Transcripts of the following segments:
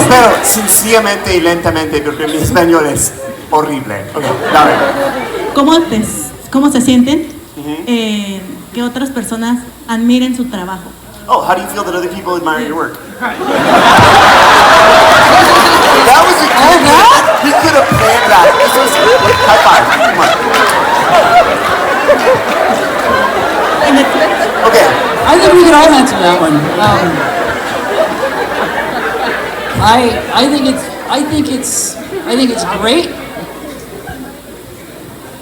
Pero sencillamente y lentamente, porque mi español es horrible. Okay, dale. ¿Cómo se sienten que otras personas admiren su trabajo? Oh, how do you feel that other people admire your work? That was a good one. He could have planned that. This was high five. Come on. Okay. I think we can all answer that one. I think it's great.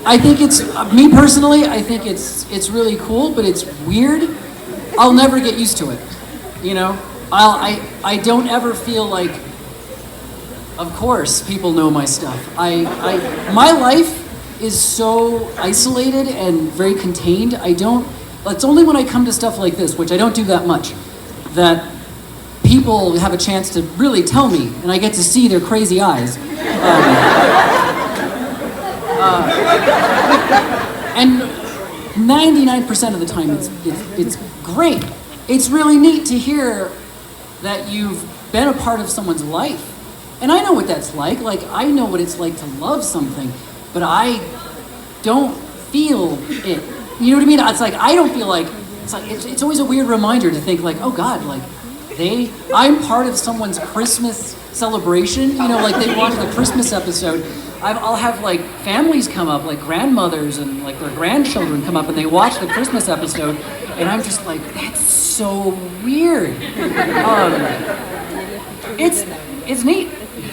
I think it's me personally. I think it's really cool, but it's weird. I'll never get used to it. You know, I don't ever feel like. Of course, people know my stuff. My life is so isolated and very contained. It's only when I come to stuff like this, which I don't do that much, that people have a chance to really tell me, and I get to see their crazy eyes. And 99% of the time, it's great. It's really neat to hear that you've been a part of someone's life. And I know what that's like. Like, I know what it's like to love something, but I don't feel it. You know what I mean? It's like, I don't feel like, it's always a weird reminder to think like, oh God, like, I'm part of someone's Christmas celebration. You know, like they watch the Christmas episode. I'll have like families come up, like grandmothers and like their grandchildren come up and they watch the Christmas episode. And I'm just like, that's so weird. It's neat,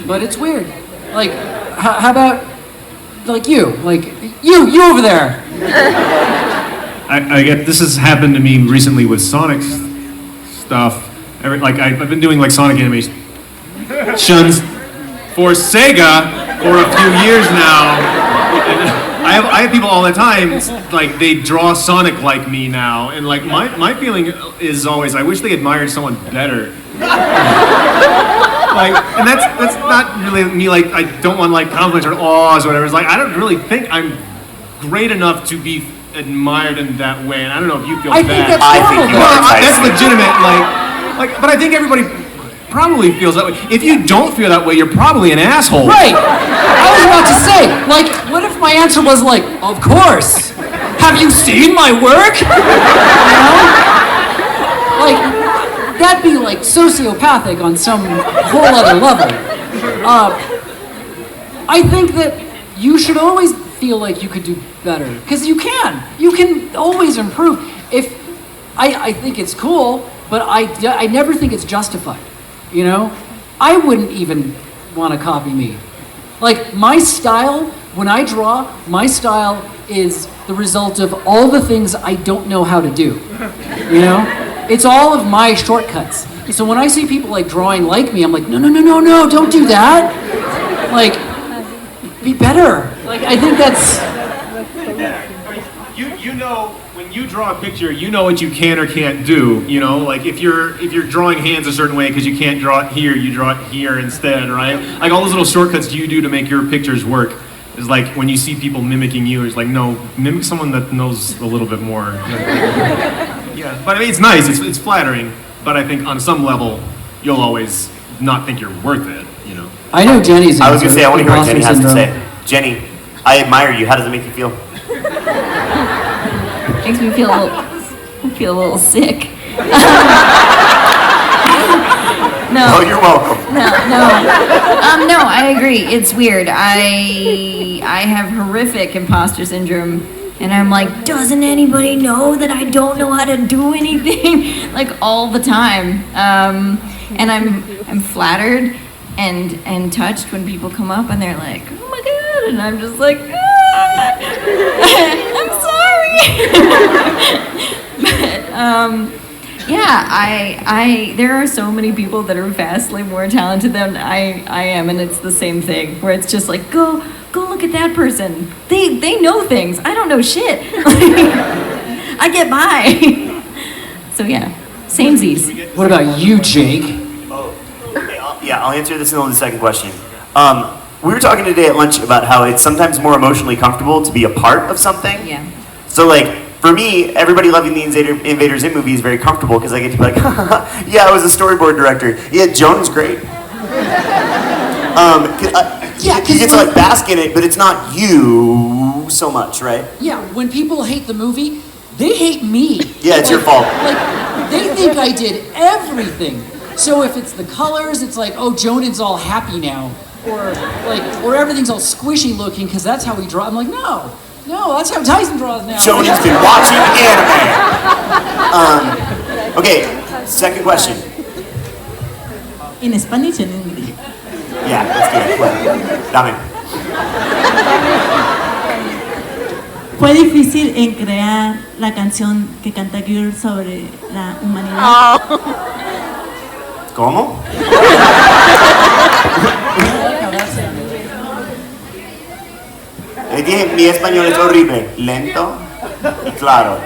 but it's weird. Like, how about, like you over there? I get, this has happened to me recently with Sonic stuff. Like, I've been doing like Sonic animations for Sega for a few years now. And I have people all the time, like, they draw Sonic like me now. And like, my feeling is always, I wish they admired someone better. Like, and that's not really me, like, I don't want like compliments or awes or whatever. It's like, I don't really think I'm great enough to be admired in that way, and I don't know if you feel that. I think you are. That's legitimate, like, but I think everybody probably feels that way. If you don't feel that way, you're probably an asshole. Right. I was about to say, like, what if my answer was like, of course. Have you seen my work? You know? Like, that'd be like sociopathic on some whole other level. I think that you should always feel like you could do better, because you can always improve. I think it's cool, but I never think it's justified, you know? I wouldn't even want to copy me. Like, my style, when I draw, my style is the result of all the things I don't know how to do, you know? It's all of my shortcuts. So when I see people like drawing like me, I'm like, no, don't do that. Like, be better. Like, I think that's... You know, when you draw a picture, you know what you can or can't do, you know? Like, if you're drawing hands a certain way because you can't draw it here, you draw it here instead, right? Like, all those little shortcuts you do to make your pictures work is like, when you see people mimicking you, it's like, no, mimic someone that knows a little bit more. Yeah, but I mean, it's nice, it's flattering, but I think on some level, you'll always not think you're worth it, you know? I know Jenny's I was gonna say, I want to hear what Jenny has to say. Jenny, I admire you. How does it make you feel? Makes me feel a little sick. No. Oh, you're welcome. No, I agree. It's weird. I have horrific imposter syndrome, and I'm like, doesn't anybody know that I don't know how to do anything? Like, all the time. And I'm flattered and touched when people come up and they're like, oh my God, and I'm just like, I'm sorry. But yeah, there are so many people that are vastly more talented than I am, and it's the same thing where it's just like, go look at that person. They know things. I don't know shit. I get by. So yeah, samesies. What about you, Jake? I'll answer this in the second question. We were talking today at lunch about how it's sometimes more emotionally comfortable to be a part of something. Yeah. So like, for me, everybody loving the Invaders In movie is very comfortable because I get to be like, yeah, I was a storyboard director. Yeah, Jhonen's great. Yeah, you get to like bask in it, but it's not you so much, right? Yeah, when people hate the movie, they hate me. Yeah, it's your fault. Like, they think I did everything. So if it's the colors, it's like, oh, Jonen's all happy now. Or everything's all squishy looking, because that's how we draw. I'm like, no, that's how Tyson draws now. Jonen's been watching anime. Okay, second question. In Spanish and in English. Yeah, let's do it. Well, dame. Fue difícil en crear la canción que canta Girl sobre la humanidad. ¿Cómo? Dije, mi español es horrible, lento y claro.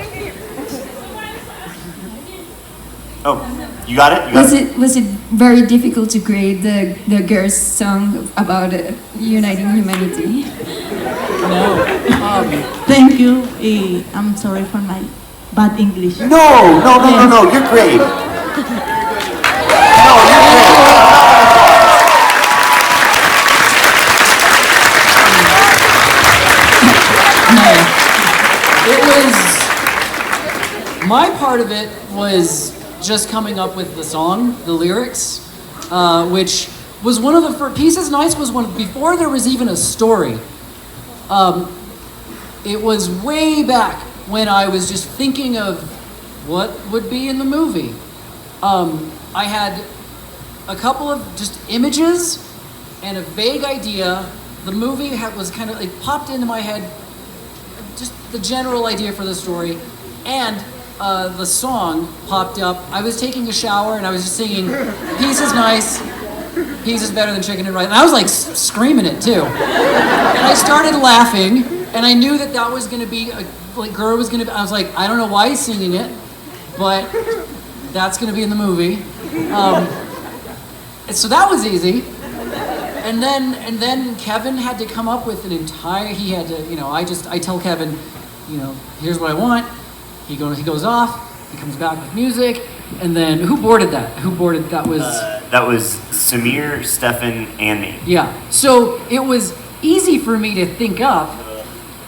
Oh, you got it? You got it? Was it very difficult to create the girls' song about uniting humanity? No. Thank you. I'm sorry for my bad English. No, you're great. No, you're great. It was, my part of it was just coming up with the song, the lyrics, which was one of the first, Pieces Nice was one, before there was even a story. It was way back when I was just thinking of what would be in the movie. I had a couple of just images and a vague idea. The movie was kind of, it popped into my head, just the general idea for the story, and the song popped up. I was taking a shower and I was just singing, "Peace is nice, peace is better than chicken and rice," and I was like screaming it too. And I started laughing, and I knew that was going to be, like Gura was going to be, I was like, I don't know why he's singing it, but that's going to be in the movie. So that was easy. And then Kevin had to come up with an entire, he had to, I tell Kevin, here's what I want. He goes off, he comes back with music, and then who boarded that? That was Samir, Stefan, and me. Yeah, so it was easy for me to think up,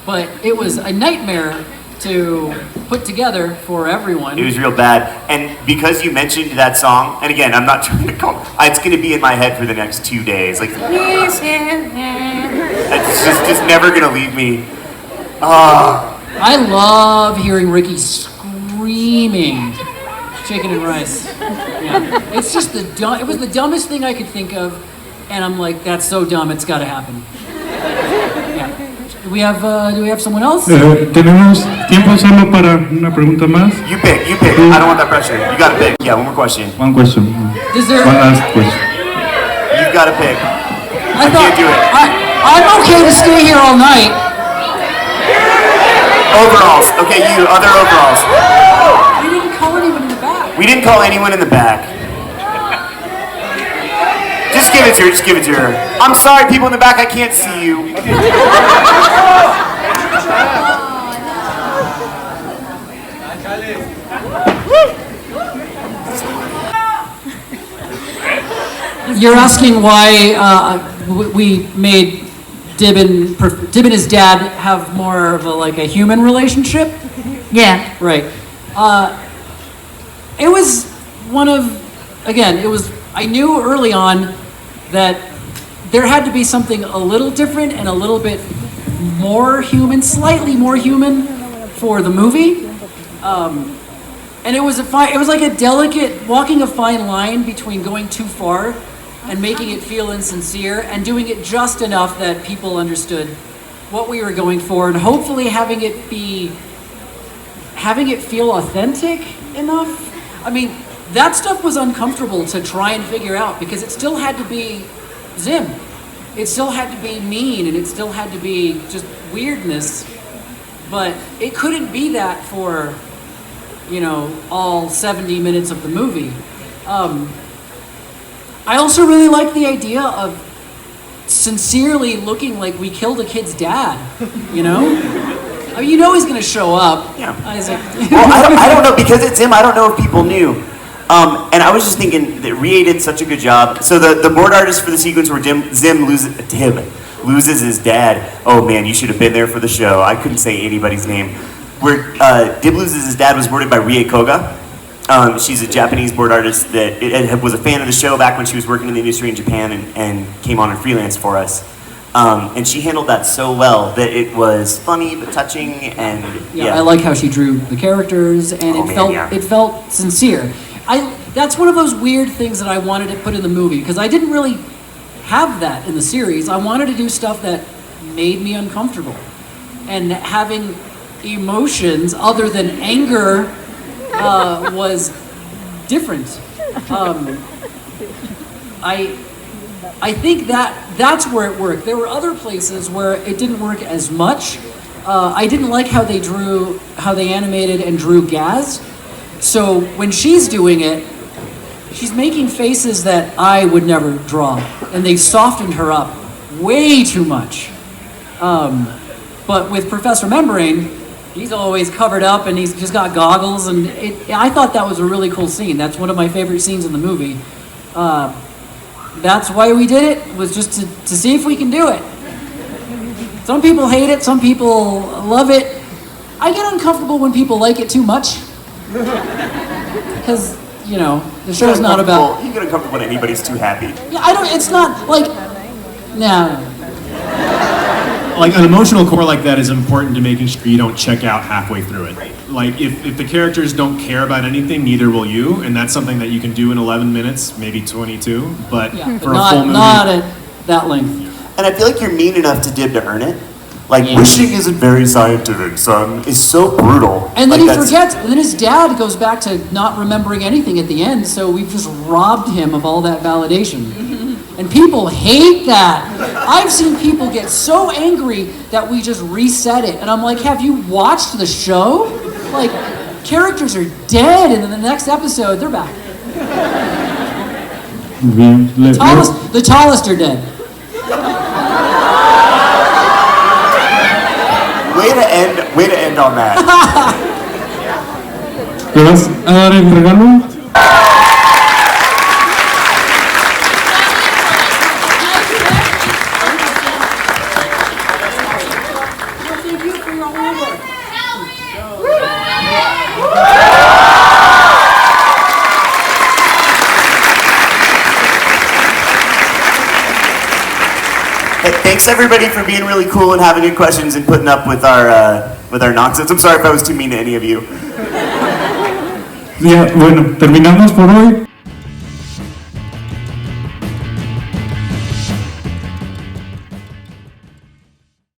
but it was a nightmare to put together for everyone. It was real bad. And because you mentioned that song, and again, I'm not trying to call, it's going to be in my head for the next 2 days. Like, it's just never going to leave me. I love hearing Ricky screaming chicken and rice. Yeah. It's just it was the dumbest thing I could think of, and I'm like, that's so dumb, it's got to happen. Yeah. Do we have someone else? Tenemos tiempo solo para una pregunta más. You pick. I don't want that pressure. You got to pick. Yeah, one more question. One question. One last question. You've got to pick. I can't do it. I'm okay to stay here all night. Overalls. Okay, you. Other overalls. We didn't call anyone in the back. We didn't call anyone in the back. Just give it to her. I'm sorry, people in the back, I can't see you. You're asking why we made Dib and his dad have more of a human relationship? Yeah. Right. It was I knew early on that there had to be something a little different and a little bit more human, slightly more human for the movie. And it was like a delicate, walking a fine line between going too far and making it feel insincere and doing it just enough that people understood what we were going for, and hopefully having it feel authentic enough. I mean, that stuff was uncomfortable to try and figure out because it still had to be Zim. It still had to be mean, and it still had to be just weirdness, but it couldn't be that for, all 70 minutes of the movie. I also really like the idea of sincerely looking like we killed a kid's dad, I mean, he's gonna show up. Yeah. Isaac. Well, I don't know, because it's him, I don't know if people knew. And I was just thinking that Rie did such a good job. So the board artists for the sequence where Tim loses his dad. Oh man, you should have been there for the show. I couldn't say anybody's name. Where Dib loses his dad was boarded by Rie Koga. She's a Japanese board artist that was a fan of the show back when she was working in the industry in Japan and came on and freelance for us. And she handled that so well that it was funny but touching and Yeah, I like how she drew the characters, and it felt sincere. That's one of those weird things that I wanted to put in the movie, because I didn't really have that in the series. I wanted to do stuff that made me uncomfortable, and having emotions other than anger was different. I think that's where it worked. There were other places where it didn't work as much. I didn't like how they animated and drew Gaz. So when she's doing it, she's making faces that I would never draw, and they softened her up way too much. But with Professor Membrane, he's always covered up and he's just got goggles, and I thought that was a really cool scene. That's one of my favorite scenes in the movie. That's why we did it, was just to see if we can do it. Some people hate it, some people love it. I get uncomfortable when people like it too much. Because, the show's not about... You get uncomfortable when anybody's too happy. Yeah, it's not like... Nah. Like an emotional core like that is important to making sure you don't check out halfway through it. Like if the characters don't care about anything, neither will you, and that's something that you can do in 11 minutes, maybe 22, but for a full movie... Not at that length. And I feel like you're mean enough to Dib to earn it. Like, wishing isn't very scientific, son. It's so brutal. And then he forgets, and then his dad goes back to not remembering anything at the end, so we've just robbed him of all that validation. And people hate that. I've seen people get so angry that we just reset it. And I'm like, have you watched the show? Like, characters are dead, and in the next episode, they're back. The tallest are dead. Way to end on that. ¿Le vas a dar el regalo? Thank you for your homework. Hey, thanks everybody for being really cool and having good questions and putting up with our nonsense. I'm sorry if I was too mean to any of you. Ya, bueno, terminamos por hoy.